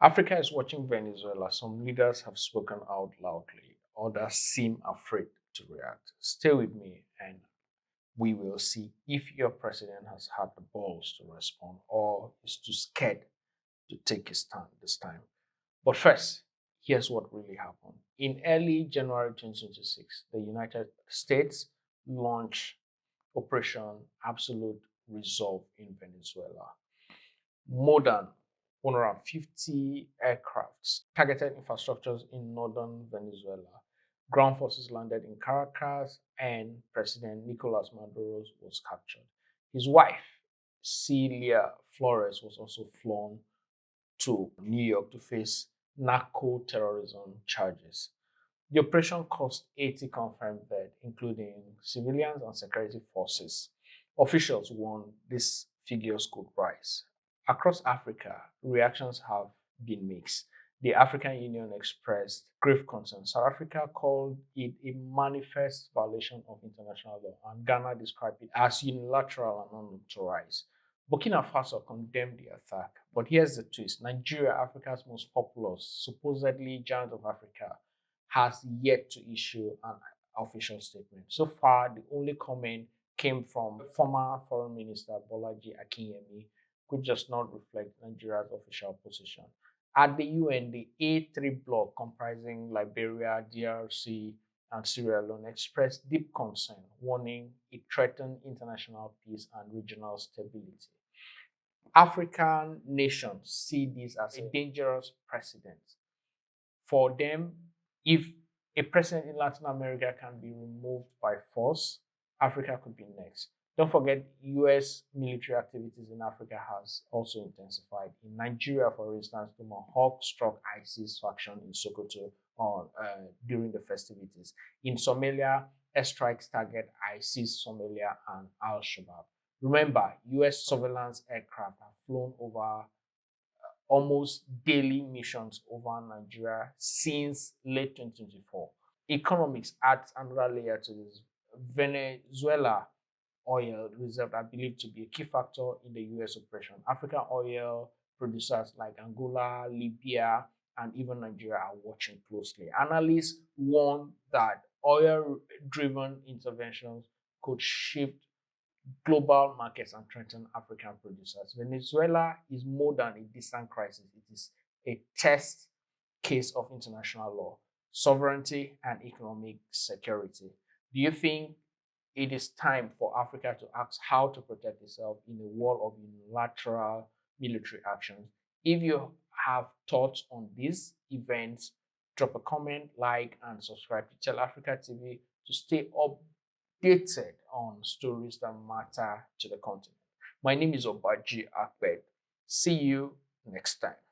Africa is watching Venezuela. Some leaders have spoken out loudly, others seem afraid to react. Stay with me and we will see if your president has had the balls to respond or is too scared to take his stand this time. But first, here's what really happened. In early January 2026, the United States launched Operation Absolute Resolve in Venezuela. More than 150 aircrafts targeted infrastructures in northern Venezuela. Ground forces landed in Caracas, and President Nicolás Maduro was captured. His wife, Celia Flores, was also flown to New York to face narco terrorism charges. The operation cost 80 confirmed dead, including civilians and security forces. Officials warned these figures could rise. Across Africa, reactions have been mixed. The African Union expressed grave concern. South Africa called it a manifest violation of international law, and Ghana described it as unilateral and unauthorized. Burkina Faso condemned the attack. But here's the twist: Nigeria, Africa's most populous, supposedly giant of Africa, has yet to issue an official statement. So far, the only comment came from former Foreign Minister Bolaji Akinyemi, which does not reflect Nigeria's official position. At the UN, the A3 bloc, comprising Liberia, DRC, and Sierra Leone, expressed deep concern, warning it threatened international peace and regional stability. African nations see this as a dangerous precedent. For them, if a president in Latin America can be removed by force, Africa could be next. Don't forget, US military activities in Africa has also intensified. In Nigeria, for instance, the Mohawk struck ISIS faction in Sokoto during the festivities. In Somalia, airstrikes target ISIS, Somalia, and Al-Shabaab. Remember, US surveillance aircraft have flown over almost daily missions over Nigeria since late 2024. Economics adds another layer to this. Venezuela oil reserves are believed to be a key factor in the US operation. African oil producers like Angola, Libya, and even Nigeria are watching closely. Analysts warn that oil driven interventions could shift global markets and threaten African producers. Venezuela is more than a distant crisis, it is a test case of international law, sovereignty, and economic security. Do you think it is time for Africa to ask how to protect itself in a world of unilateral military actions? If you have thoughts on these events, drop a comment, like, and subscribe to Tell Africa TV to stay updated on stories that matter to the continent. My name is Obaji Akbed. See you next time.